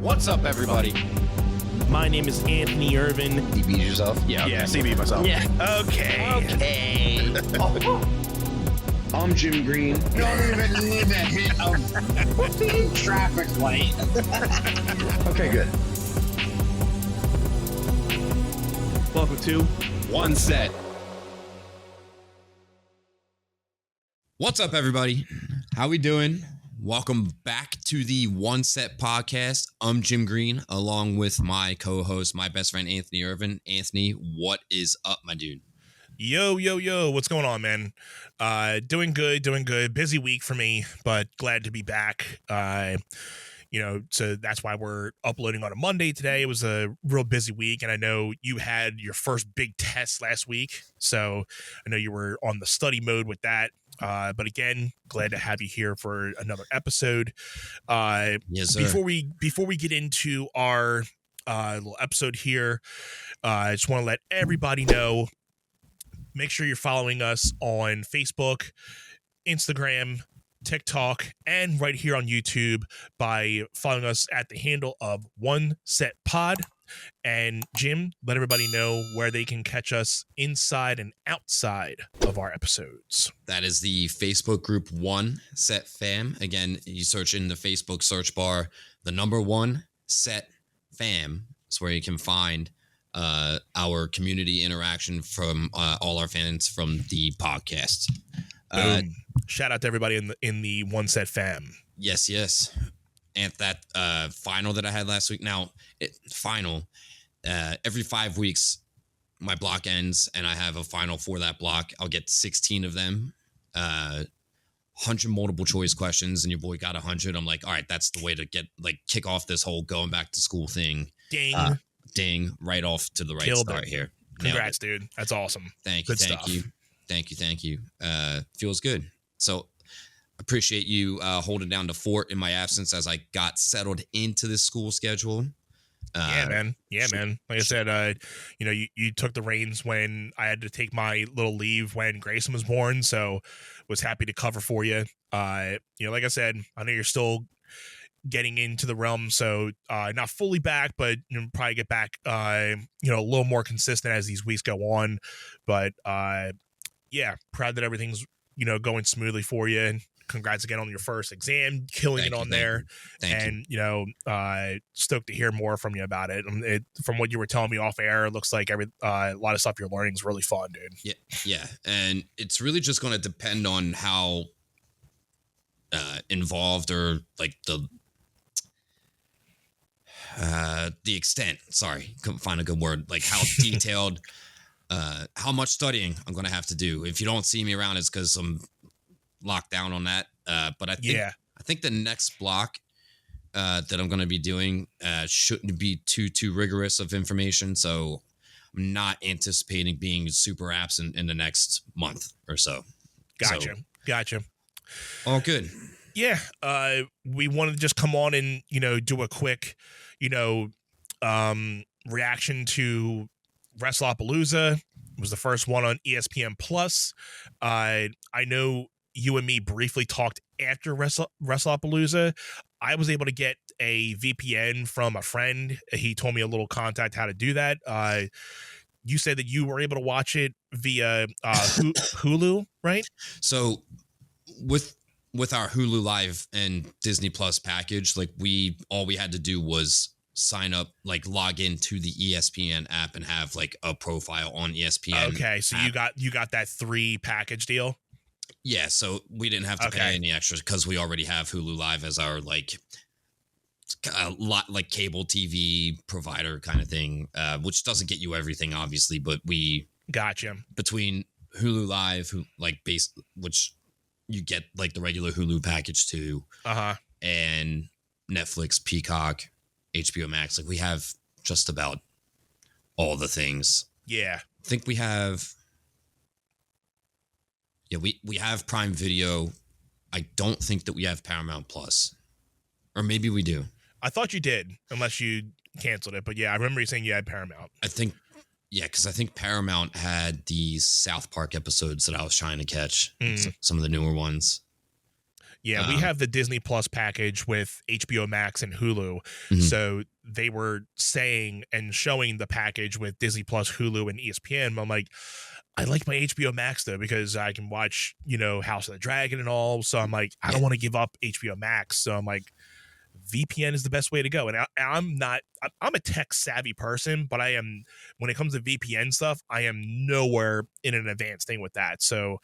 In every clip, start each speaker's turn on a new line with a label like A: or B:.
A: What's up, everybody?
B: My name is Anthony Irvin.
A: You beat yourself?
B: Yeah.
C: CB myself.
B: Yeah.
A: Okay.
D: I'm Jim Green.
E: Don't even need a hit of traffic light.
C: Okay, good.
B: Welcome to
A: One Set. What's up, everybody? How we doing? Welcome back to the One Set podcast. I'm Jim Green, along with my co-host, my best friend, Anthony Irvin. Anthony, what is up, my dude?
C: Yo. What's going on, man? Doing good. Busy week for me, but glad to be back. So that's why we're uploading on a Monday today. It was a real busy week, and I know you had your first big test last week, so I know you were on the study mode with that. But again, glad to have you here for another episode.
A: Yes, sir.
C: Before we get into our little episode here, I just want to let everybody know. Make sure you're following us on Facebook, Instagram, TikTok, and right here on YouTube by following us at the handle of One Set Pod. And Jim, let everybody know where they can catch us inside and outside of our episodes.
A: That is the Facebook group One Set Fam. Again, you search in the Facebook search bar, the number One Set Fam. It's where you can find our community interaction from all our fans from the podcast.
C: Boom. Shout out to everybody in the One Set Fam.
A: Yes. And that final that I had last week. Now, every 5 weeks, my block ends, and I have a final for that block. I'll get 16 of them, 100 multiple choice questions, and your boy got 100. I'm like, all right, that's the way to kick off this whole going back to school thing. Ding, right off to the right
C: Killed
A: start
C: it.
A: here.
C: Congrats, dude. That's awesome.
A: Thank you.
C: Good stuff.
A: Thank you. Feels good. So appreciate you holding down the fort in my absence as I got settled into this school schedule.
C: Yeah, man. Like I said, you took the reins when I had to take my little leave when Grayson was born, so was happy to cover for you. Like I said, I know you're still getting into the realm, so not fully back, but probably get back, a little more consistent as these weeks go on. But yeah, proud that everything's going smoothly for you. And congrats again on your first exam, killing it on there. Thank you. Stoked to hear more from you about it. From what you were telling me off air, it looks like a lot of stuff you're learning is really fun, dude.
A: Yeah, and it's really just going to depend on how involved or like the extent. Sorry, couldn't find a good word. Like how detailed, how much studying I'm going to have to do. If you don't see me around, it's because I'm locked down on that. But I think the next block that I'm going to be doing shouldn't be too rigorous of information. So I'm not anticipating being super absent in the next month or so.
C: Gotcha.
A: All good.
C: Yeah. We wanted to just come on and, do a quick, reaction to Wrestlepalooza. It was the first one on ESPN Plus. I know you and me briefly talked after Wrestlepalooza. I was able to get a VPN from a friend. He told me a little contact how to do that. You said that you were able to watch it via Hulu, right?
A: So with our Hulu Live and Disney Plus package, all we had to do was sign up, log into the ESPN app and have a profile on ESPN.
C: Okay, so
A: app.
C: you got that 3 package deal.
A: Yeah, so we didn't have to pay any extras because we already have Hulu Live as our cable TV provider kind of thing, which doesn't get you everything, obviously, but we
C: gotcha
A: between Hulu Live, which you get the regular Hulu package too, and Netflix, Peacock, HBO Max. We have just about all the things.
C: Yeah,
A: I think we have. Yeah, we have Prime Video. I don't think that we have Paramount Plus, or maybe we do.
C: I thought you did, unless you canceled it. But yeah, I remember you saying you had Paramount.
A: I think, because I think Paramount had the South Park episodes that I was trying to catch, some of the newer ones.
C: Yeah, we have the Disney Plus package with HBO Max and Hulu.
A: Mhm.
C: So they were saying and showing the package with Disney Plus, Hulu, and ESPN. I'm like, I like my HBO Max though, because I can watch, House of the Dragon and all. So I'm like, I don't want to give up HBO Max. So I'm like, VPN is the best way to go. And I'm a tech savvy person, but when it comes to VPN stuff, I am nowhere in an advanced thing with that. So,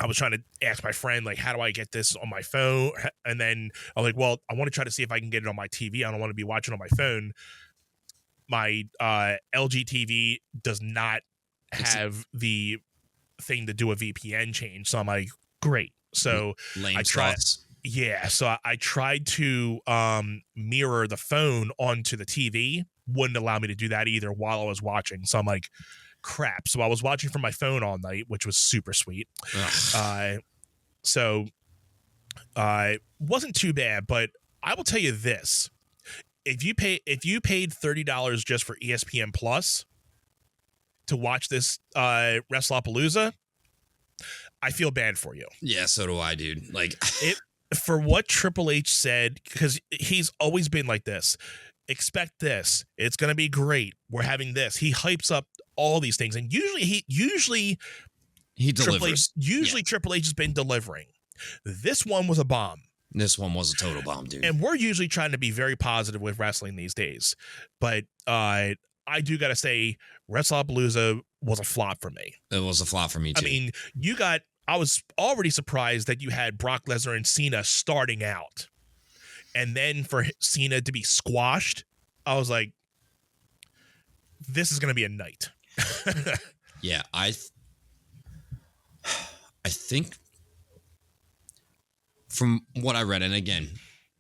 C: I was trying to ask my friend, like, how do I get this on my phone? And then I'm like, well, I want to try to see if I can get it on my TV. I don't want to be watching on my phone. My LG TV does not have the thing to do a VPN change. So I'm like, great. So I tried. Yeah. So I tried to mirror the phone onto the TV. Wouldn't allow me to do that either while I was watching. So I'm like, crap. So I was watching from my phone all night, which was super sweet. So wasn't too bad, but I will tell you this. If you paid $30 just for ESPN Plus to watch this Wrestlepalooza, I feel bad for you.
A: Yeah, so do I, dude. Like
C: for what Triple H said, because he's always been like this. Expect this. It's going to be great. We're having this. He hypes up all these things, and usually he
A: delivers.
C: Triple H has been delivering. This one was a bomb.
A: This one was a total bomb, dude.
C: And we're usually trying to be very positive with wrestling these days, but I do got to say, Wrestlepalooza was a flop for me.
A: It was a flop for me too.
C: I mean, I was already surprised that you had Brock Lesnar and Cena starting out, and then for Cena to be squashed, I was like, this is going to be a night.
A: Yeah, I think from what I read, and again,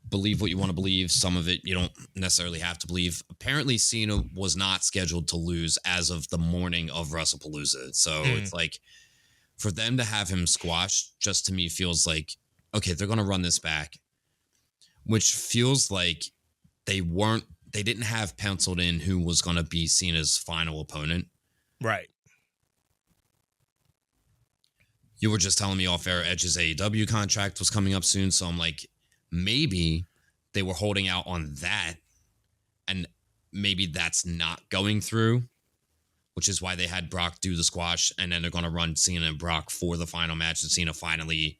A: believe what you want to believe. Some of it you don't necessarily have to believe. Apparently, Cena was not scheduled to lose as of the morning of Wrestlepalooza. So it's like, for them to have him squashed, just to me feels like, okay, they're going to run this back, which feels like they didn't have penciled in who was going to be Cena's final opponent.
C: Right.
A: You were just telling me off air Edge's AEW contract was coming up soon. So I'm like, maybe they were holding out on that, and maybe that's not going through, which is why they had Brock do the squash, and then they're going to run Cena and Brock for the final match, and Cena finally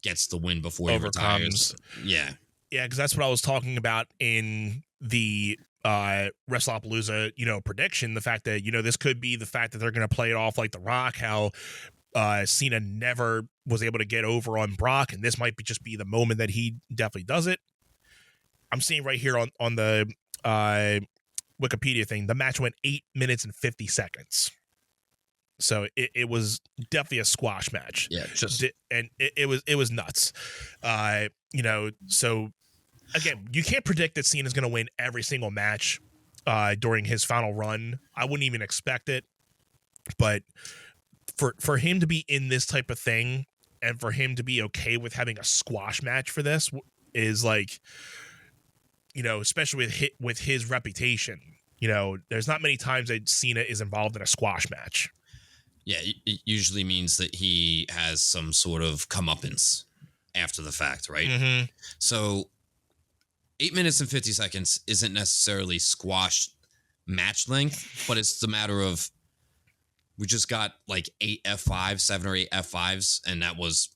A: gets the win before he retires. Yeah.
C: Yeah, because that's what I was talking about in the Wrestlepalooza, prediction. The fact that, this could be the fact that they're going to play it off like The Rock, how Cena never was able to get over on Brock, and this might just be the moment that he definitely does it. I'm seeing right here on the Wikipedia thing, the match went 8 minutes and 50 seconds. So it was definitely a squash match.
A: Yeah,
C: and it was nuts. So again, you can't predict that Cena's going to win every single match during his final run. I wouldn't even expect it, but for him to be in this type of thing, and for him to be okay with having a squash match for this is like, especially with his reputation, there's not many times that Cena is involved in a squash match.
A: Yeah, it usually means that he has some sort of comeuppance after the fact, right?
C: Mm-hmm.
A: So 8 minutes and 50 seconds isn't necessarily squash match length, but it's the matter of, we just got like 7 or 8 F5s, and that was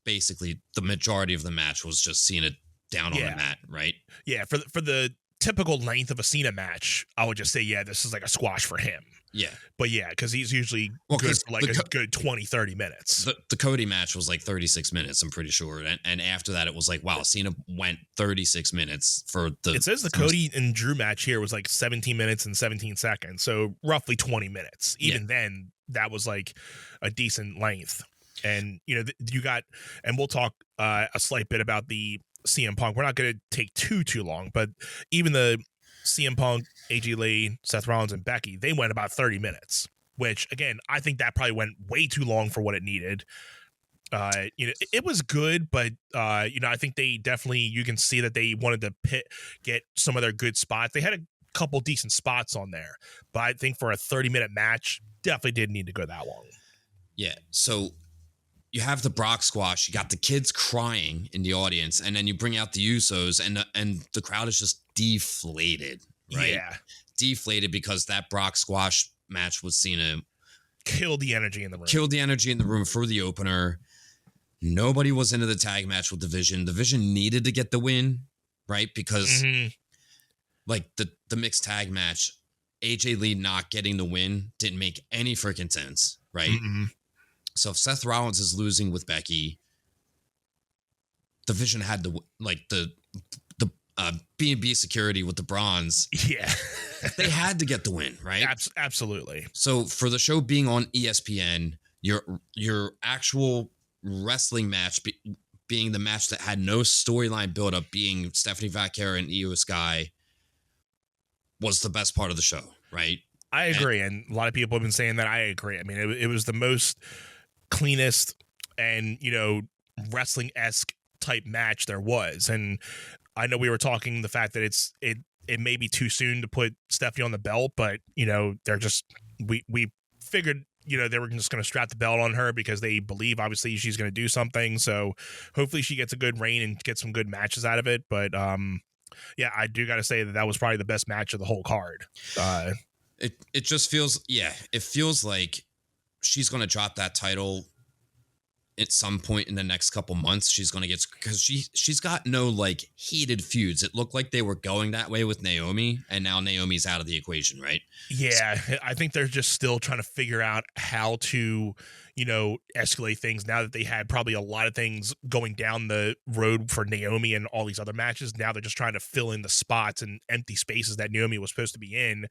A: basically the majority of the match was just Cena down on the mat, right? Yeah,
C: for the typical length of a Cena match, I would just say, yeah, this is like a squash for him.
A: Yeah.
C: But yeah, because he's usually good for like a good 20, 30 minutes.
A: The Cody match was like 36 minutes, I'm pretty sure. And after that, it was like, wow, Cena went 36 minutes for the...
C: It says the Cody and Drew match here was like 17 minutes and 17 seconds. So roughly 20 minutes. Even then, that was like a decent length. And, you got... And we'll talk a slight bit about the CM Punk. We're not going to take too long, but even the CM Punk, AJ Lee, Seth Rollins, and Becky, they went about 30 minutes, which again, I think that probably went way too long for what it needed. It was good, but I think they definitely, you can see that they wanted to get some of their good spots. They had a couple decent spots on there, but I think for a 30-minute match, definitely didn't need to go that long.
A: Yeah. So, you have the Brock squash, you got the kids crying in the audience, and then you bring out the Usos, and the crowd is just deflated, right?
C: Yeah.
A: Deflated because that Brock squash match with Cena
C: Killed the energy in the room.
A: killed the energy in the room for the opener. Nobody was into the tag match with Division. Division needed to get the win, right? Because like the mixed tag match, AJ Lee not getting the win didn't make any freaking sense, right? So if Seth Rollins is losing with Becky, Division had to like the B&B security with the bronze.
C: Yeah.
A: They had to get the win, right?
C: Absolutely.
A: So for the show being on ESPN, your actual wrestling match being the match that had no storyline buildup, being Stephanie Vaquero and Io Sky, was the best part of the show, right?
C: I agree, and a lot of people have been saying that. I agree. I mean, it was the most cleanest and wrestling-esque type match there was, and I know we were talking the fact that it may be too soon to put Stephanie on the belt, but they're just we figured they were just going to strap the belt on her because they believe obviously she's going to do something. So hopefully she gets a good reign and get some good matches out of it. But yeah, I do got to say that was probably the best match of the whole card.
A: It just feels, it feels like she's going to drop that title at some point in the next couple months. She's going to get, because she's got no like heated feuds. It looked like they were going that way with Naomi, and now Naomi's out of the equation, right?
C: Yeah, I think they're just still trying to figure out how to, escalate things now that they had probably a lot of things going down the road for Naomi and all these other matches. Now they're just trying to fill in the spots and empty spaces that Naomi was supposed to be in,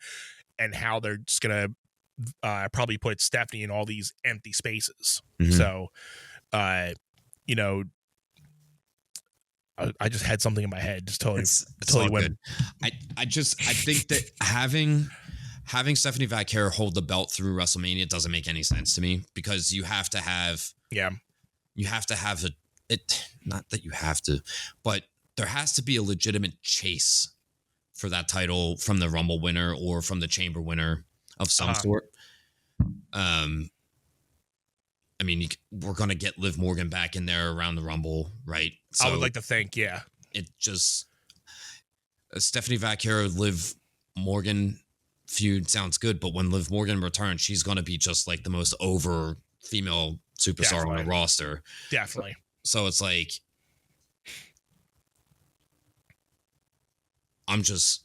C: and how they're just going to probably put Stephanie in all these empty spaces. So, I just had something in my head. Just totally went.
A: I think that having Stephanie Vaquero hold the belt through WrestleMania doesn't make any sense to me, because you have to have it. Not that you have to, but there has to be a legitimate chase for that title from the Rumble winner or from the Chamber winner of some sort. I mean, we're going to get Liv Morgan back in there around the Rumble, right? So
C: I would like to think, yeah.
A: It just, Stephanie Vaquero, Liv Morgan feud sounds good, but when Liv Morgan returns, she's going to be just like the most over female superstar on the roster.
C: Definitely.
A: So it's like, I'm just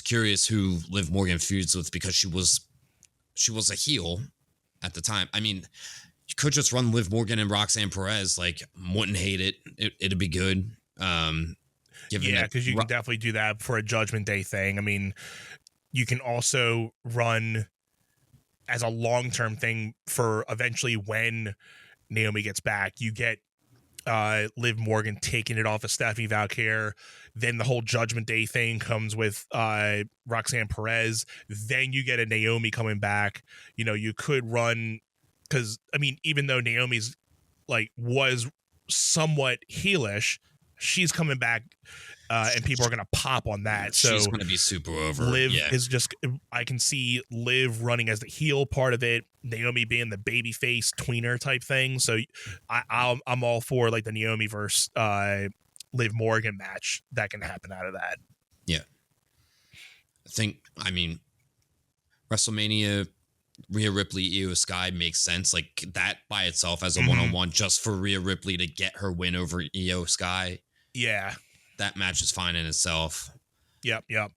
A: curious who Liv Morgan feuds with, because she was a heel at the time. I mean, you could just run Liv Morgan and Roxanne Perez. Like, wouldn't hate it. It'd be good.
C: Because you can definitely do that for a Judgment Day thing. I mean, you can also run as a long-term thing for eventually when Naomi gets back. You get Liv Morgan taking it off of Stephanie Vaquero. Then the whole Judgment Day thing comes with Roxanne Perez. Then you get a Naomi coming back. You could run, because I mean, even though Naomi's was somewhat heelish, she's coming back, and people are gonna pop on that. So
A: she's gonna be super over.
C: Liv is just, I can see Liv running as the heel part of it, Naomi being the babyface tweener type thing. So I'm all for the Naomi versus Liv Morgan match that can happen out of that.
A: Yeah, I mean, WrestleMania, Rhea Ripley, Io Sky makes sense. Like, that by itself as a one-on-one, just for Rhea Ripley to get her win over Io Sky.
C: Yeah,
A: that match is fine in itself.
C: Yep.
A: You're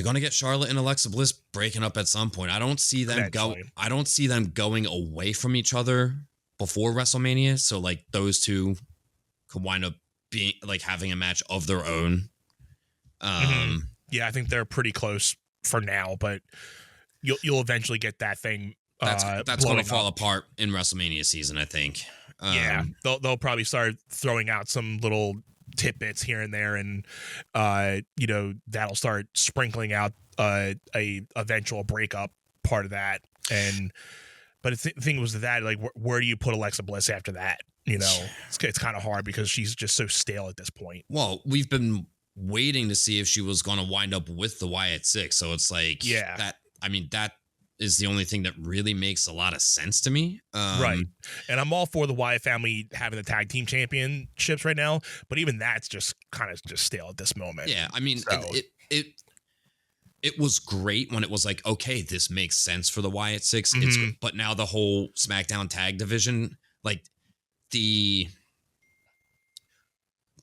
A: gonna get Charlotte and Alexa Bliss breaking up at some point. I don't see them going away from each other before WrestleMania. So those two could wind up being having a match of their own.
C: Yeah, I think they're pretty close for now, but you'll eventually get that thing.
A: That's going to fall apart in WrestleMania season, I think.
C: Yeah, they'll probably start throwing out some little tidbits here and there, and that'll start sprinkling out a eventual breakup part of that. But the thing was that where do you put Alexa Bliss after that? It's kind of hard because she's just so stale at this point.
A: Well, we've been waiting to see if she was going to wind up with the Wyatt Six, so it's that is the only thing that really makes a lot of sense to me.
C: Right. And I'm all for the Wyatt family having the tag team championships right now, but even that's just kind of just stale at this moment.
A: Yeah, I mean,
C: So-
A: it was great when it was like, okay, this makes sense for the Wyatt Six.
C: Mhm.
A: But now the whole SmackDown tag division, like the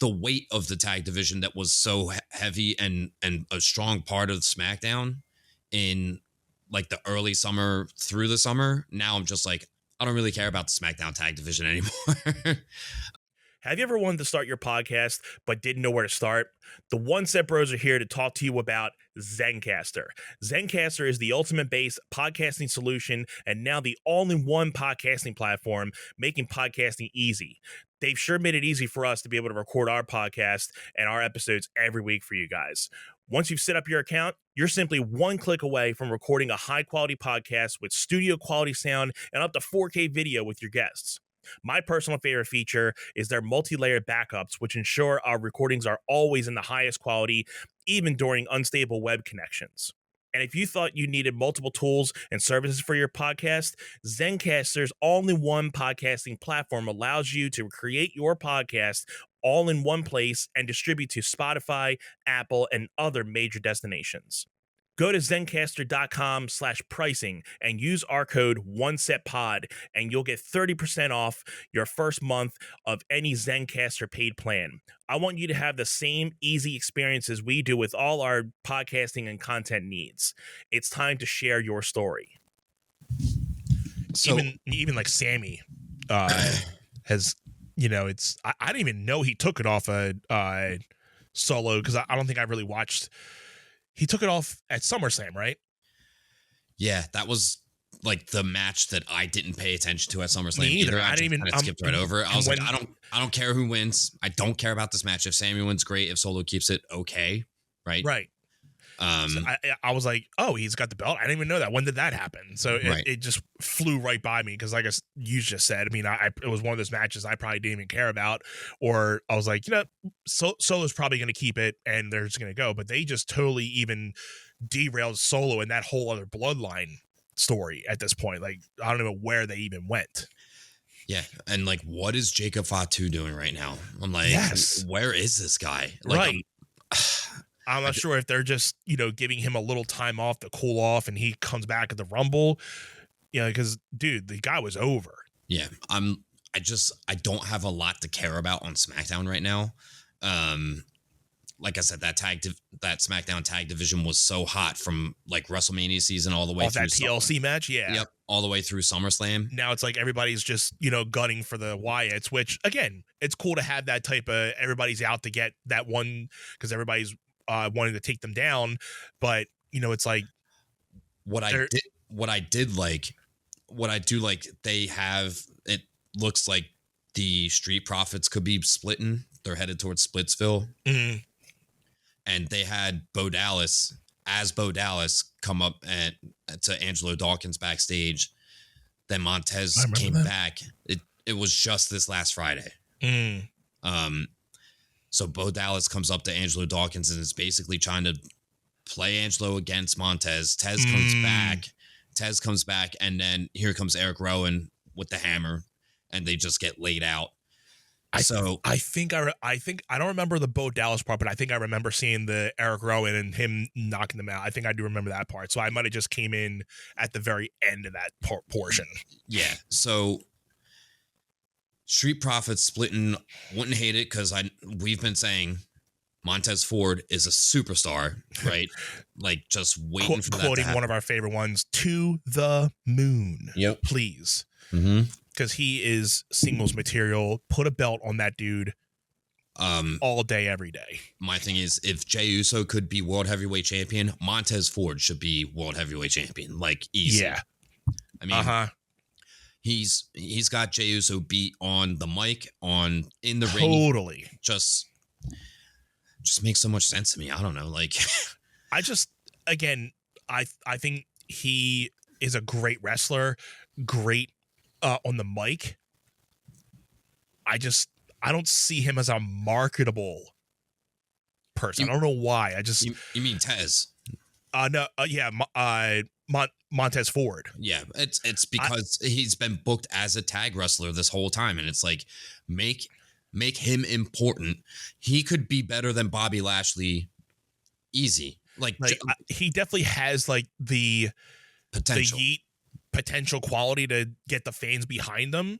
A: weight of the tag division that was so heavy and a strong part of SmackDown in like the early summer through the summer. Now I'm just like, I don't really care about the SmackDown tag division anymore.
C: Have you ever wanted to start your podcast but didn't know where to start? The One Set Bros are here to talk to you about Zencastr. Zencastr is the ultimate base podcasting solution and now the all-in-one podcasting platform, making podcasting easy. They've sure made it easy for us to be able to record our podcast and our episodes every week for you guys. Once you've set up your account, you're simply one click away from recording a high-quality podcast with studio-quality sound and up to 4K video with your guests. My personal favorite feature is their multi-layer backups, which ensure our recordings are always in the highest quality, even during unstable web connections. And if you thought you needed multiple tools and services for your podcast, Zencastr's all-in-one podcasting platform allows you to create your podcast all in one place and distribute to Spotify, Apple, and other major destinations. Go to zencastr.com/pricing and use our code OneSetPod, and you'll get 30% off your first month of any Zencastr paid plan. I want you to have the same easy experience as we do with all our podcasting and content needs. It's time to share your story.
A: So
C: Even like Sammy has, it's I didn't even know he took it off a Solo, because I don't think I really watched. He took it off at SummerSlam, right?
A: yeah, that was like the match that I didn't pay attention to at SummerSlam
C: Me either.
A: either.
C: I didn't even-
A: kinda skipped right over it. I
C: and
A: was
C: when-
A: like, I don't care who wins. I don't care about this match. If Sammy wins, great. If Solo keeps it, okay, right?
C: Right. So I was like, oh, he's got the belt. I didn't even know that. When did that happen? So
A: Right.
C: it just flew right by me because, like you just said, I mean, it was one of those matches I probably didn't even care about, or I was like, Solo's probably going to keep it and they're just going to go. But they just totally even derailed Solo and that whole other bloodline story at this point. Like, I don't know where they even went.
A: Yeah, and like, what is Jacob Fatu doing right now? I'm like,
C: Yes.
A: where is this guy? Like,
C: Right. I'm not sure if they're just, giving him a little time off to cool off and he comes back at the Rumble, because, dude, the guy was over.
A: Yeah, I don't have a lot to care about on SmackDown right now. Like I said, that SmackDown tag division was so hot from like WrestleMania season all the way
C: Off
A: through
C: that TLC match, yeah.
A: Yep, all the way through SummerSlam.
C: Now it's like everybody's just, gunning for the Wyatts, which, again, it's cool to have that type of everybody's out to get that one because everybody's wanting to take them down. But, it's like
A: What I do like, they have, it looks like the Street Profits could be splitting. They're headed towards Splitsville.
C: mhm.
A: And they had Bo Dallas come up to Angelo Dawkins backstage. Then Montez came back. It was just this last Friday. So Bo Dallas comes up to Angelo Dawkins and is basically trying to play Angelo against Montez. Tez comes back, and then here comes Eric Rowan with the hammer, and they just get laid out.
C: I think I don't remember the Bo Dallas part, but I think I remember seeing the Eric Rowan and him knocking them out. I think I do remember that part. So I might have just came in at the very end of that portion.
A: Yeah. So Street Profits splitting, wouldn't hate it because we've been saying Montez Ford is a superstar, right? Like just waiting for that to
C: quoting
A: happen.
C: one of our favorite ones, to the moon.
A: Yep.
C: Please.
A: Mm-hmm.
C: Because he is singles material. Put a belt on that dude all day, every day.
A: My thing is, if Jey Uso could be world heavyweight champion, Montez Ford should be world heavyweight champion. Like, easy.
C: Yeah.
A: I mean, he's got Jey Uso beat on the mic, in the ring.
C: Totally.
A: Just makes so much sense to me. I don't know. Like,
C: I think he is a great wrestler, great on the mic. I don't see him as a marketable person. I don't know why.
A: you mean Tez?
C: No, yeah. Montez Ford.
A: Yeah, it's because he's been booked as a tag wrestler this whole time, and it's like make him important. He could be better than Bobby Lashley, easy. Like
C: He definitely has like the
A: potential.
C: The Yeet potential quality to get the fans behind him,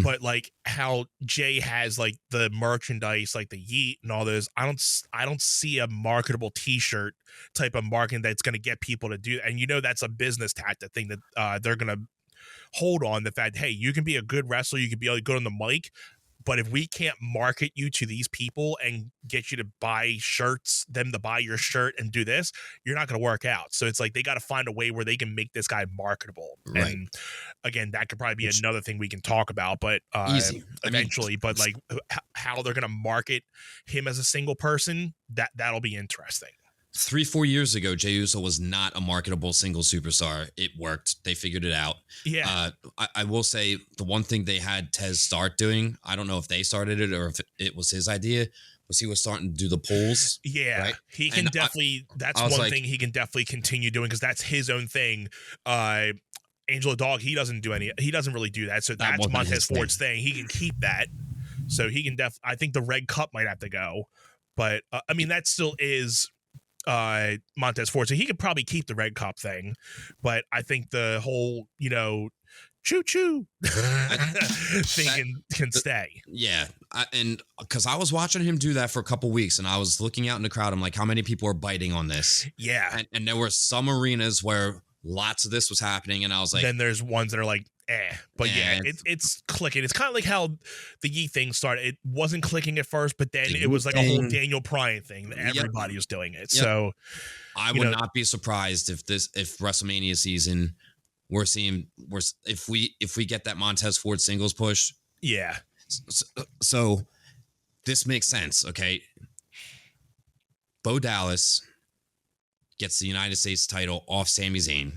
C: but like how Jay has like the merchandise, like the Yeet and all those, I don't see a marketable T-shirt type of marketing that's going to get people to do. And that's a business tactic thing that they're going to hold on the fact, hey, you can be a good wrestler, you can be good on the mic, but if we can't market you to these people and get you to buy shirts, them to buy your shirt and do this, you're not going to work out. So it's like they got to find a way where they can make this guy marketable.
A: Right.
C: And again, that could probably be another thing we can talk about, but
A: easy
C: eventually. But like how they're going to market him as a single person, that'll be interesting.
A: 3-4 years ago, Jey Uso was not a marketable single superstar. It worked. They figured it out.
C: Yeah.
A: I will say the one thing they had Tez start doing, I don't know if they started it or if it was his idea, was he was starting to do the pulls.
C: Yeah.
A: Right?
C: He can definitely, that's one thing he can definitely continue doing because that's his own thing. Angelo Dog, he doesn't really do that. So that's Montez Ford's thing. He can keep that. So he can I think the Red Cup might have to go. But I mean, that still is Montez Ford, so he could probably keep the Red Cup thing, but I think the whole choo choo thing can stay.
A: Yeah, and because I was watching him do that for a couple weeks, and I was looking out in the crowd, I'm like, how many people are biting on this?
C: Yeah,
A: and there were some arenas where lots of this was happening, and I was like,
C: then there's ones that are like, but yeah, it's clicking. It's kind of like how the Yeet thing started. It wasn't clicking at first, but then it was like a whole Daniel Bryan thing that everybody was doing it. Yep. So
A: I would not be surprised if WrestleMania season if we get that Montez Ford singles push.
C: Yeah.
A: So this makes sense, okay? Bo Dallas gets the United States title off Sami Zayn.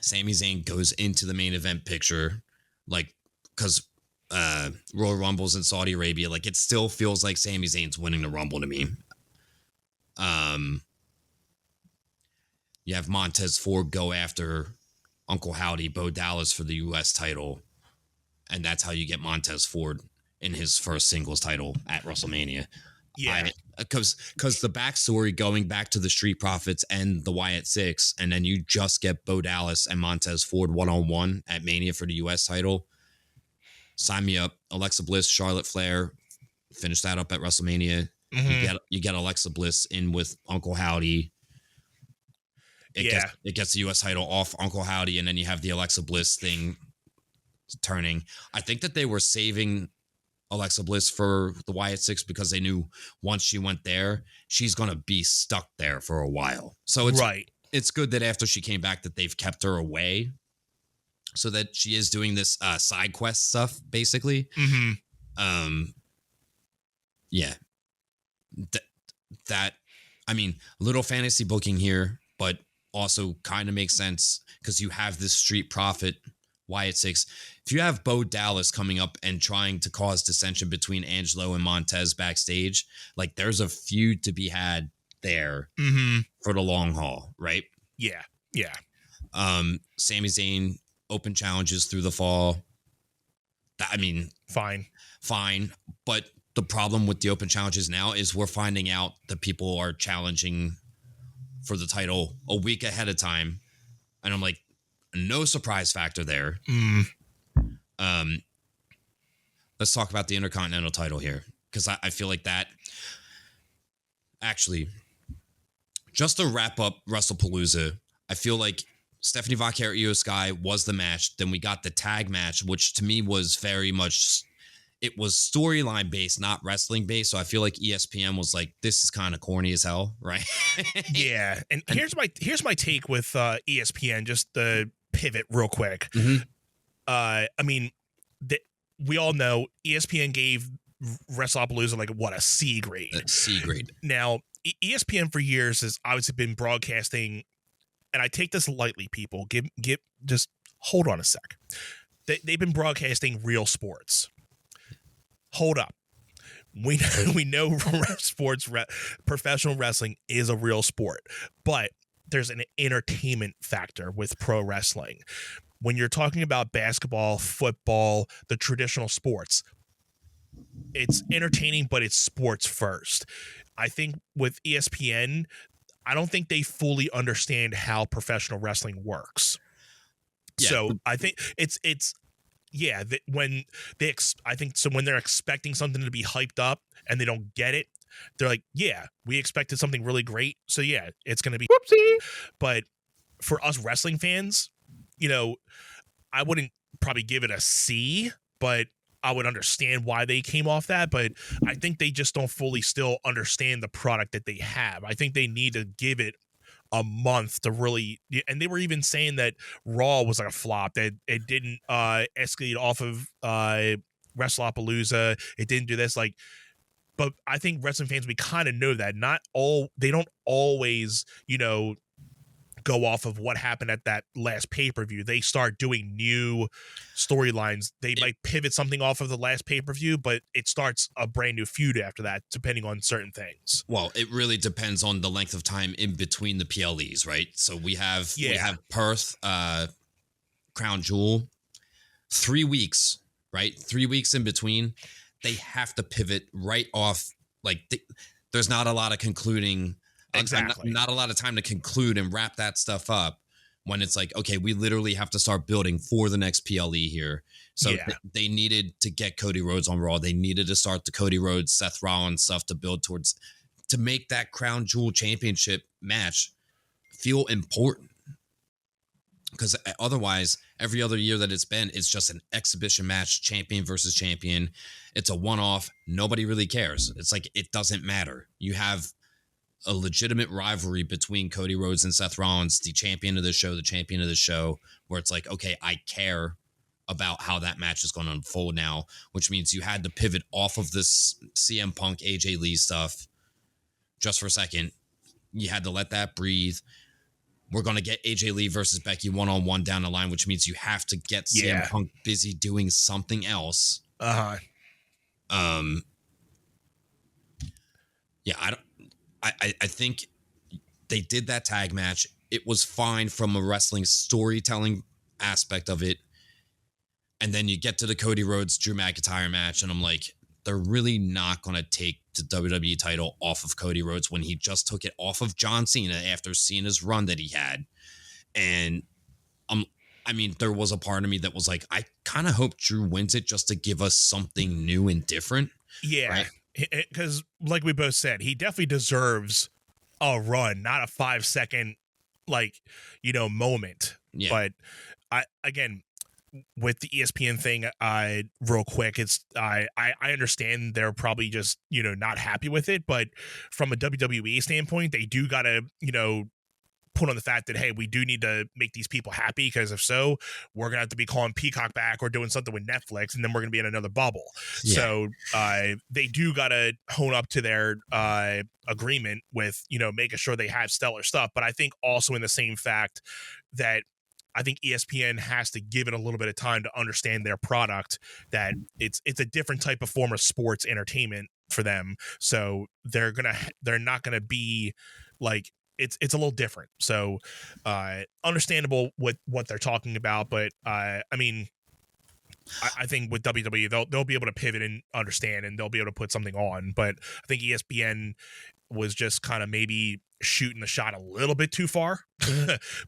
A: Sami Zayn goes into the main event picture, like, because Royal Rumble's in Saudi Arabia. Like, it still feels like Sami Zayn's winning the Rumble to me. You have Montez Ford go after Uncle Howdy, Bo Dallas for the U.S. title, and that's how you get Montez Ford in his first singles title at WrestleMania.
C: Yeah,
A: because the backstory going back to the Street Profits and the Wyatt Six, and then you just get Bo Dallas and Montez Ford 1-on-1 at Mania for the U.S. title. Sign me up. Alexa Bliss, Charlotte Flair, finish that up at WrestleMania. You get Alexa Bliss in with Uncle Howdy. It gets the U.S. title off Uncle Howdy, and then you have the Alexa Bliss thing turning. I think that they were saving Alexa Bliss for the Wyatt Six because they knew once she went there, she's going to be stuck there for a while. So it's good that after she came back that they've kept her away so that she is doing this side quest stuff, basically. Yeah. That, I mean, little fantasy booking here, but also kind of makes sense because you have this Street Profit Wyatt Six. If you have Bo Dallas coming up and trying to cause dissension between Angelo and Montez backstage, like there's a feud to be had there for the long haul, right?
C: Yeah.
A: Sami Zayn open challenges through the fall. I mean,
C: fine.
A: But the problem with the open challenges now is we're finding out that people are challenging for the title a week ahead of time. And I'm like, no surprise factor there. Let's talk about the Intercontinental title here, because I feel like that actually, just to wrap up Wrestlepalooza, I feel like Stephanie Vaquer, Io Sky was the match. Then we got the tag match, which to me was very much, it was storyline based, not wrestling based. So I feel like ESPN was like, this is kind of corny as hell, right?
C: Yeah. And here's my take with ESPN, just the pivot real quick. I mean, we all know ESPN gave Wrestlepalooza like what, a C grade.
A: A C grade.
C: Now, ESPN for years has obviously been broadcasting, and I take this lightly, people. Just hold on a sec. They've been broadcasting real sports. Hold up. We know sports, professional wrestling is a real sport, but there's an entertainment factor with pro wrestling. When you're talking about basketball, football, the traditional sports, it's entertaining, but it's sports first. I think with ESPN, I don't think they fully understand how professional wrestling works.
A: Yeah.
C: So I think it's when I think so when they're expecting something to be hyped up and they don't get it, they're like, yeah, we expected something really great, so yeah, it's gonna be whoopsie. But for us wrestling fans, I wouldn't probably give it a C, but I would understand why they came off that. But I think they just don't fully still understand the product that they have. I think they need to give it a month to really, and they were even saying that Raw was like a flop, that it didn't escalate off of Wrestlepalooza, it didn't do this, like, but I think wrestling fans, we kind of know that they don't always go off of what happened at that last pay-per-view. They start doing new storylines. They might pivot something off of the last pay-per-view, but it starts a brand new feud after that, depending on certain things.
A: Well, it really depends on the length of time in between the PLEs, right? So we have Perth, Crown Jewel, 3 weeks, right? 3 weeks in between. They have to pivot right off. Like, there's not a lot of concluding.
C: Exactly.
A: Not a lot of time to conclude and wrap that stuff up when it's like, okay, we literally have to start building for the next PLE here. So they needed to get Cody Rhodes on Raw. They needed to start the Cody Rhodes, Seth Rollins stuff to build towards, to make that Crown Jewel Championship match feel important. Because otherwise, every other year that it's just an exhibition match, champion versus champion. It's a one-off. Nobody really cares. It's like, it doesn't matter. You have a legitimate rivalry between Cody Rhodes and Seth Rollins, the champion of the show, where it's like, okay, I care about how that match is going to unfold now, which means you had to pivot off of this CM Punk, AJ Lee stuff just for a second. You had to let that breathe. We're going to get AJ Lee versus Becky one-on-one down the line, which means you have to get CM Punk busy doing something else.
C: Yeah,
A: I think they did that tag match. It was fine from a wrestling storytelling aspect of it. And then you get to the Cody Rhodes, Drew McIntyre match, and I'm like, they're really not going to take the WWE title off of Cody Rhodes when he just took it off of John Cena after Cena's run that he had. And there was a part of me that was like, I kind of hope Drew wins it just to give us something new and different.
C: Yeah.
A: Right?
C: Because like we both said, he definitely deserves a run, not a 5-second moment.
A: Yeah.
C: But again, with the ESPN thing, real quick, it's I understand they're probably just not happy with it, but from a WWE standpoint, they do gotta put on the fact that, hey, we do need to make these people happy, because if so, we're gonna have to be calling Peacock back or doing something with Netflix, and then we're gonna be in another bubble. Yeah. So they do gotta hone up to their agreement with making sure they have stellar stuff. But I think also in the same fact that I think ESPN has to give it a little bit of time to understand their product, that it's a different type of form of sports entertainment for them. So they're not gonna be like, it's a little different. So understandable with what they're talking about, but I think with WWE, they'll be able to pivot and understand, and they'll be able to put something on. But I think ESPN was just kind of maybe shooting the shot a little bit too far.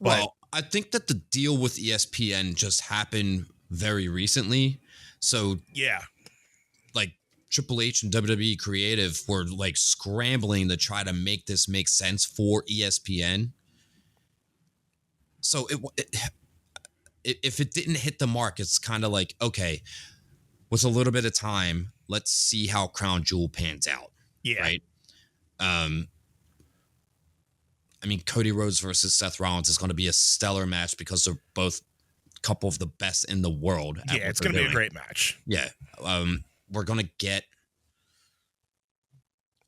A: Well, I think that the deal with ESPN just happened very recently. So
C: yeah,
A: like Triple H and WWE Creative were like scrambling to try to make this make sense for ESPN. So if it didn't hit the mark, it's kind of like, okay, with a little bit of time, let's see how Crown Jewel pans out.
C: Yeah.
A: Right. Cody Rhodes versus Seth Rollins is going to be a stellar match because they're both a couple of the best in the world.
C: Yeah, it's going to be a great match.
A: Yeah. We're going to get,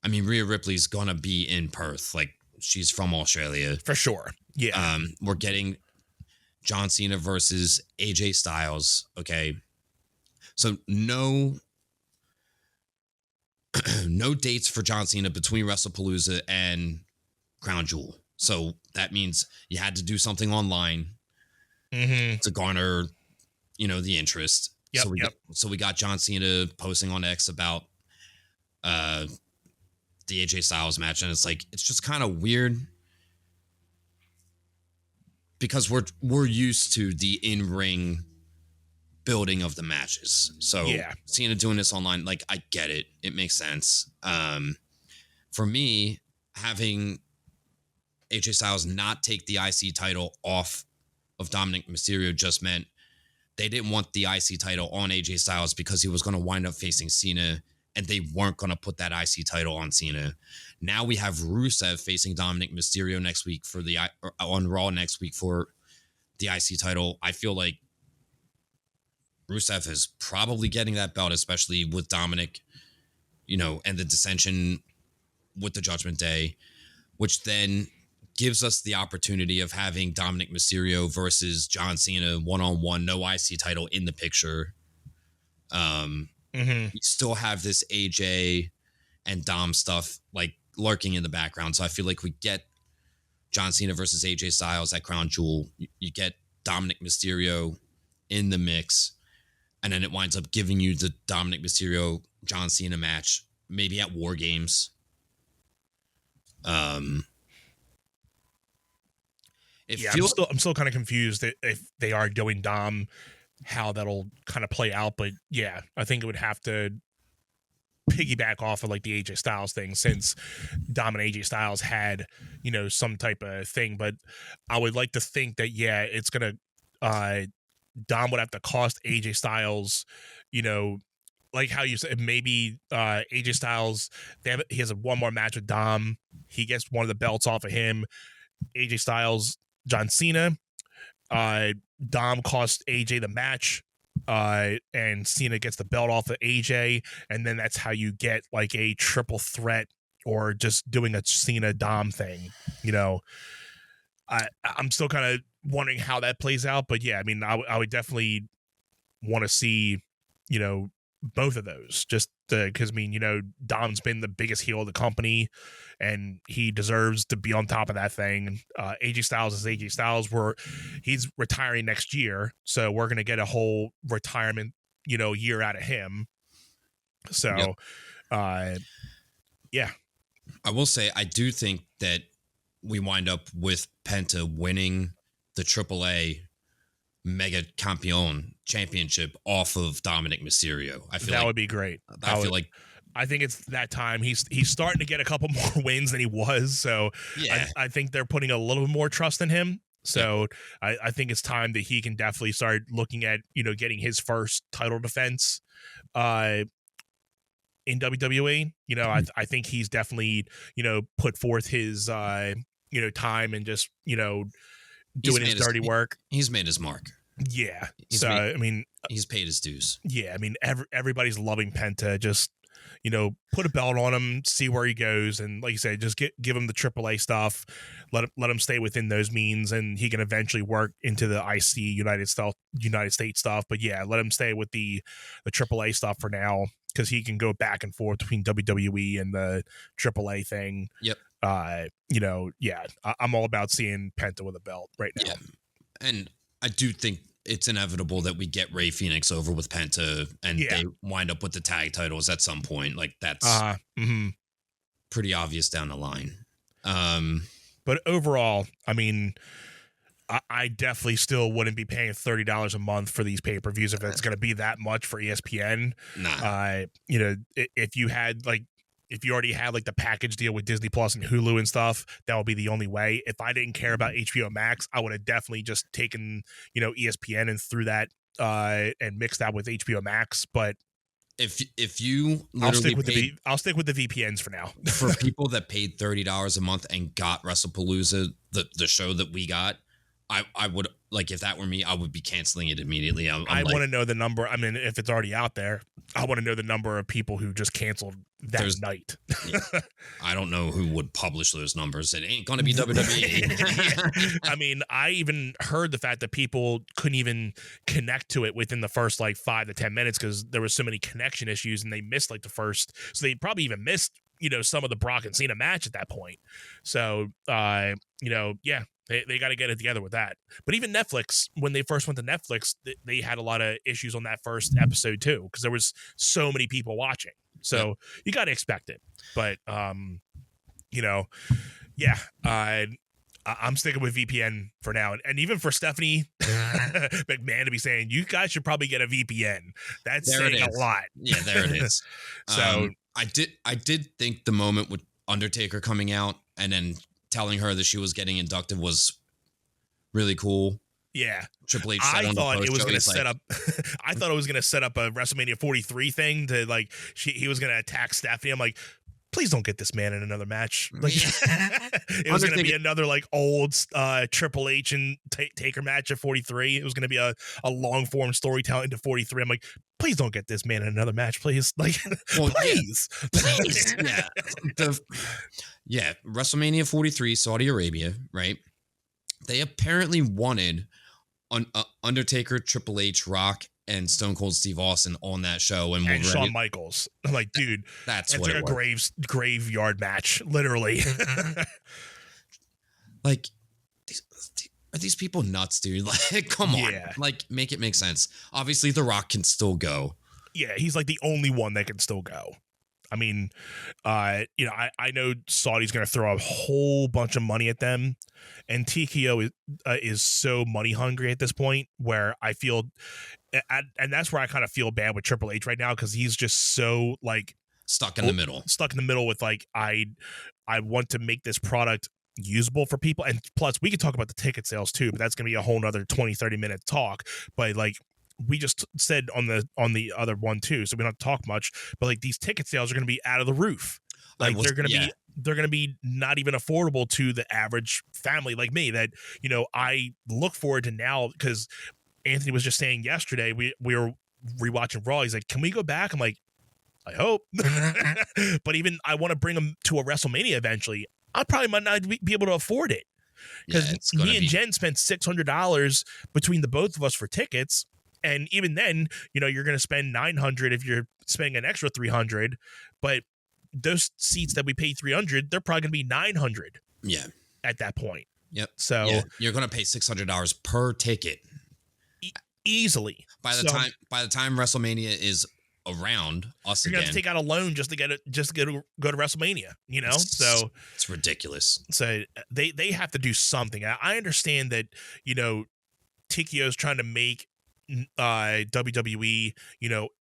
A: Rhea Ripley's going to be in Perth. Like, she's from Australia.
C: For sure. Yeah.
A: We're getting John Cena versus AJ Styles. Okay. So no dates for John Cena between Wrestlepalooza and Crown Jewel. So that means you had to do something online to garner, the interest.
C: Yep,
A: So we got John Cena posting on X about the AJ Styles match, and it's just kind of weird because we're used to the in-ring building of the matches. So Cena doing this online, I get it. It makes sense. For me, having AJ Styles not take the IC title off of Dominic Mysterio just meant they didn't want the IC title on AJ Styles because he was going to wind up facing Cena, and they weren't going to put that IC title on Cena. Now we have Rusev facing Dominic Mysterio next week on Raw next week for the IC title. I feel like Rusev is probably getting that belt, especially with Dominic, and the dissension with the Judgment Day, which then gives us the opportunity of having Dominic Mysterio versus John Cena one-on-one, no IC title in the picture. You still have this AJ and Dom stuff lurking in the background. So I feel like we get John Cena versus AJ Styles at Crown Jewel. You get Dominic Mysterio in the mix, and then it winds up giving you the Dominic Mysterio John Cena match, maybe at War Games.
C: I'm still kind of confused if they are doing Dom, how that'll kind of play out. But yeah, I think it would have to piggyback off of the AJ Styles thing, since Dom and AJ Styles had, some type of thing. But I would like to think that, it's going to, Dom would have to cost AJ Styles, like how you said, maybe AJ Styles, he has one more match with Dom. He gets one of the belts off of him. AJ Styles, John Cena. Dom costs AJ the match, and Cena gets the belt off of AJ, and then that's how you get a triple threat, or just doing a Cena Dom thing. I'm still kind of wondering how that plays out, but yeah, I mean, I would definitely want to see, both of those, just because Dom's been the biggest heel of the company, and he deserves to be on top of that thing. AJ Styles is AJ Styles, he's retiring next year, so we're gonna get a whole retirement year out of him. So yeah,
A: I will say I do think that we wind up with Penta winning the AAA Mega Campeon championship off of Dominic Mysterio. I feel
C: that would be great. I think it's that time. He's starting to get a couple more wins than he was. So yeah, I think they're putting a little more trust in him. So I think it's time that he can definitely start looking at, getting his first title defense in WWE. I think he's definitely, put forth his, time and just, doing his dirty work.
A: He's made his mark.
C: Yeah.
A: He's paid his dues.
C: Yeah. I mean, everybody's loving Penta. Just, put a belt on him, see where he goes. And like you said, just give him the AAA stuff, let him stay within those means, and he can eventually work into the IC United States stuff. But yeah, let him stay with the AAA stuff for now, because he can go back and forth between WWE and the AAA thing.
A: Yep.
C: I'm all about seeing Penta with a belt right now.
A: Yeah. And I do think it's inevitable that we get Rey Fenix over with Penta, and they wind up with the tag titles at some point. That's pretty obvious down the line.
C: But overall, I mean, I definitely still wouldn't be paying $30 a month for these pay-per-views if it's going to be that much for ESPN.
A: Nah.
C: If you already had the package deal with Disney Plus and Hulu and stuff, that would be the only way. If I didn't care about HBO Max, I would have definitely just taken, ESPN and threw that and mixed that with HBO Max. But
A: if you
C: I'll stick with the VPNs for now.
A: For people that paid $30 a month and got Wrestlepalooza, the show that we got, I would, if that were me, I would be canceling it immediately.
C: I want to know the number. I mean, if it's already out there, I want to know the number of people who just canceled that night.
A: I don't know who would publish those numbers. It ain't going to be WWE.
C: I mean, I even heard the fact that people couldn't even connect to it within the first 5 to 10 minutes because there was so many connection issues, and they missed the first. So they probably even missed some of the Brock and Cena match at that point. So, yeah, they got to get it together with that. But even Netflix, when they first went to Netflix, they had a lot of issues on that first episode too, because there was so many people watching. So you got to expect it. But, yeah, I'm sticking with VPN for now. And even for Stephanie McMahon to be saying, you guys should probably get a VPN. That's saying a lot.
A: Yeah, there it is.
C: So
A: I did think the moment with Undertaker coming out and then telling her that she was getting inducted was really cool.
C: Yeah.
A: Triple H
C: I thought it was going to
A: set
C: up I thought it was going to set up a WrestleMania 43 thing to like he was going to attack Stephanie. I'm like, please don't get this man in another match. Like, it was going to be another like old Triple H and Taker match at 43. It was going to be a long form storytelling to 43. I'm like, please don't get this man in another match, please. Like,
A: well,
C: please.
A: Yeah. WrestleMania 43, Saudi Arabia, right? They apparently wanted Undertaker, Triple H, Rock, and Stone Cold Steve Austin on that show, and
C: Shawn Michaels. I'm like, dude,
A: that's
C: like a graveyard match, literally.
A: Like, are these people nuts, dude? Like, come on, like, make it make sense. Obviously, The Rock can still go.
C: Yeah, he's like the only one that can still go. I mean, I know Saudi's going to throw a whole bunch of money at them, and TKO is so money hungry at this point where I feel, and that's where I kind of feel bad with Triple H right now, because he's just so like
A: stuck in the middle
C: with like, I want to make this product usable for people. And plus we could talk about the ticket sales too, but that's going to be a whole nother 20-30 minute talk. But like, we just said on the other one too, so we don't talk much, but like these ticket sales are going to be out of the roof. Like they're going to be not even affordable to the average family like me that, I look forward to now, because Anthony was just saying yesterday, we were rewatching Raw. He's like, can we go back? I'm like, I hope. But even I want to bring them to a WrestleMania eventually. I probably might not be able to afford it, because me and Jen spent $600 between the both of us for tickets. And even then, you're going to spend $900 if you're spending an extra $300. But those seats that we paid $300, they're probably going to be $900.
A: Yeah.
C: At that point.
A: Yep.
C: So
A: you're going to pay $600 per ticket.
C: Easily.
A: By the time WrestleMania is around us
C: you're
A: again,
C: gonna have to take out a loan just to go to WrestleMania. So
A: it's ridiculous.
C: So they have to do something. I understand that TKO is trying to make WWE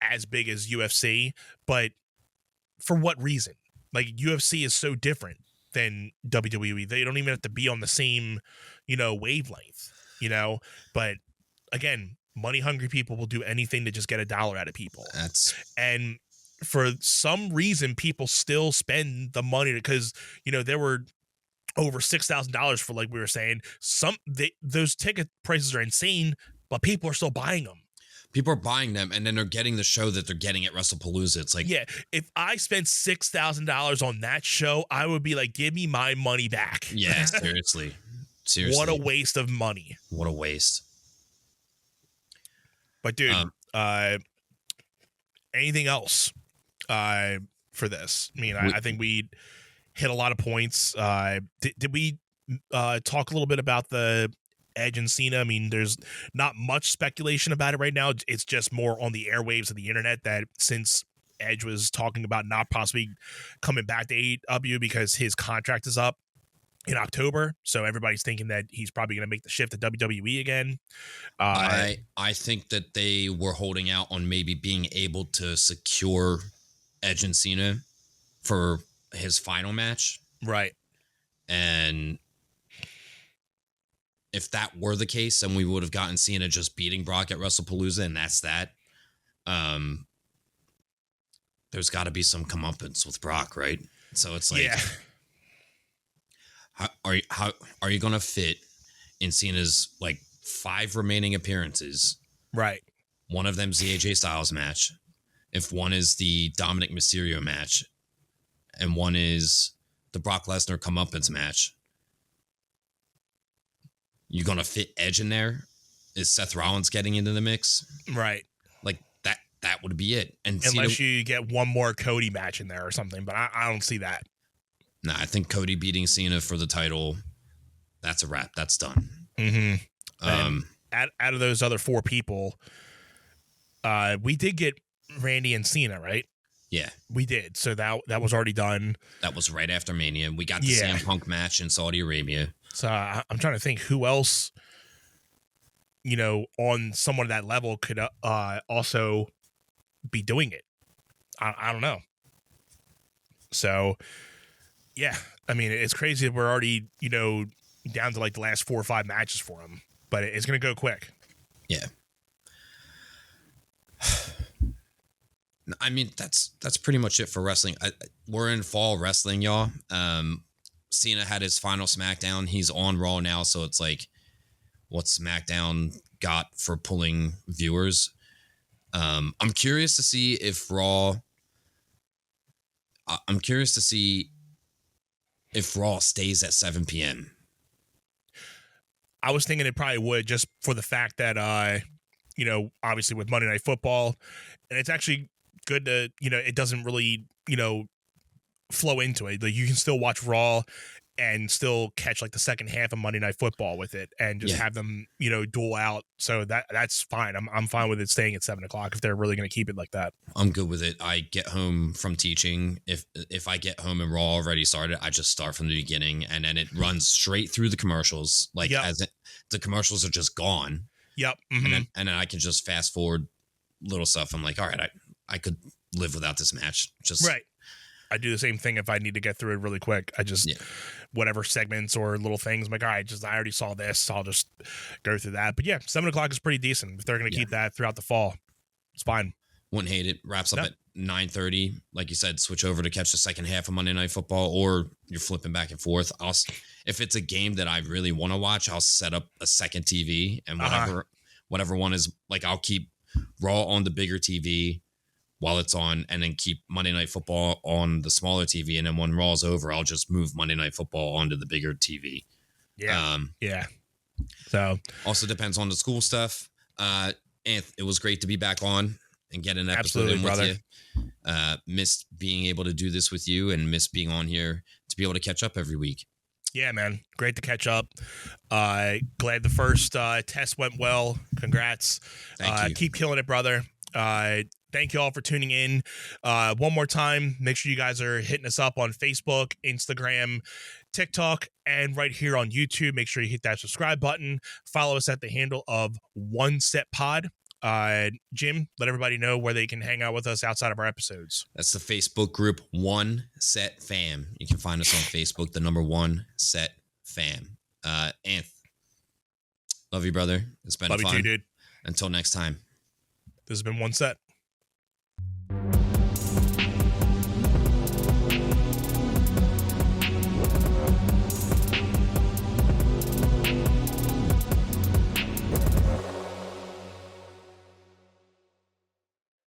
C: as big as UFC, but for what reason? Like, UFC is so different than WWE. They don't even have to be on the same wavelength. But again, money hungry people will do anything to just get $1 out of people. And for some reason people still spend the money, because there were over $6,000 for, like we were saying, those ticket prices are insane, but people are still buying them.
A: People are buying them, and then they're getting the show that they're getting at Wrestlepalooza. It's like,
C: yeah, if I spent $6,000 on that show, I would be like, give me my money back.
A: Yeah, seriously.
C: What a waste of money.
A: What a waste.
C: But dude, anything else for this? I mean, I think we hit a lot of points. Did we talk a little bit about the Edge and Cena? I mean, there's not much speculation about it right now. It's just more on the airwaves of the internet that since Edge was talking about not possibly coming back to AEW because his contract is up in October, so everybody's thinking that he's probably going to make the shift to WWE again.
A: I think that they were holding out on maybe being able to secure Edge and Cena for his final match.
C: Right.
A: And if that were the case, then we would have gotten Cena just beating Brock at WrestlePalooza, and that's that. There's got to be some comeuppance with Brock, right? So it's like, how are you gonna fit in Cena's like 5 remaining appearances?
C: Right.
A: One of them's the AJ Styles match. If one is the Dominic Mysterio match, and one is the Brock Lesnar comeuppance match, you gonna fit Edge in there? Is Seth Rollins getting into the mix?
C: Right.
A: Like that would be it. And
C: unless you get one more Cody match in there or something, but I don't see that.
A: Nah, I think Cody beating Cena for the title, that's a wrap. That's done.
C: Mm-hmm. Out of those other 4 people, we did get Randy and Cena, right?
A: Yeah,
C: we did. So that was already done.
A: That was right after Mania. We got the CM Punk match in Saudi Arabia.
C: So I'm trying to think who else, on someone of that level could also be doing it. I don't know. So, yeah, I mean, it's crazy that we're already, down to like the last 4 or 5 matches for him, but it's going to go quick.
A: Yeah. I mean, that's pretty much it for wrestling. We're in fall wrestling, y'all. Cena had his final SmackDown. He's on Raw now, so it's like, what SmackDown got for pulling viewers. I'm curious to see if Raw. I'm curious to see if Raw stays at 7 p.m.
C: I was thinking it probably would, just for the fact that, obviously with Monday Night Football, and it's actually good to, it doesn't really, flow into it. Like, you can still watch Raw and still catch like the second half of Monday Night Football with it, and just have them, duel out. So that's fine. I'm fine with it staying at 7:00 if they're really going to keep it like that. I'm
A: good with it. I get home from teaching. If I get home and Raw already started, I just start from the beginning, and then it runs straight through the commercials. Like, the commercials are just gone.
C: Yep.
A: Mm-hmm. And then I can just fast forward little stuff. I'm like, all right, I could live without this match. Just
C: right. I do the same thing if I need to get through it really quick. I just, whatever segments or little things, I'm like, all right, I already saw this, so I'll just go through that. But yeah, 7:00 is pretty decent. If they're going to keep that throughout the fall, it's fine.
A: Wouldn't hate it. Wraps up at 9:30. Like you said, switch over to catch the second half of Monday Night Football, or you're flipping back and forth. If it's a game that I really want to watch, I'll set up a second TV, and whatever one is, like, I'll keep Raw on the bigger TV while it's on, and then keep Monday Night Football on the smaller TV. And then when Raw's over, I'll just move Monday Night Football onto the bigger TV.
C: Yeah. So
A: also depends on the school stuff. And it was great to be back on and get an episode in with you. Missed being able to do this with you, and missed being on here to be able to catch up every week.
C: Yeah, man. Great to catch up. Glad the first test went well. Congrats.
A: Thank you.
C: Keep killing it, brother. Thank you all for tuning in. One more time, make sure you guys are hitting us up on Facebook, Instagram, TikTok, and right here on YouTube. Make sure you hit that subscribe button. Follow us at the handle of One Set Pod. Jim, let everybody know where they can hang out with us outside of our episodes.
A: That's the Facebook group One Set Fam. You can find us on Facebook, the number One Set Fam. Anth, love you, brother. It's been fun.
C: Love you too, dude.
A: Until next time.
C: This has been One Set.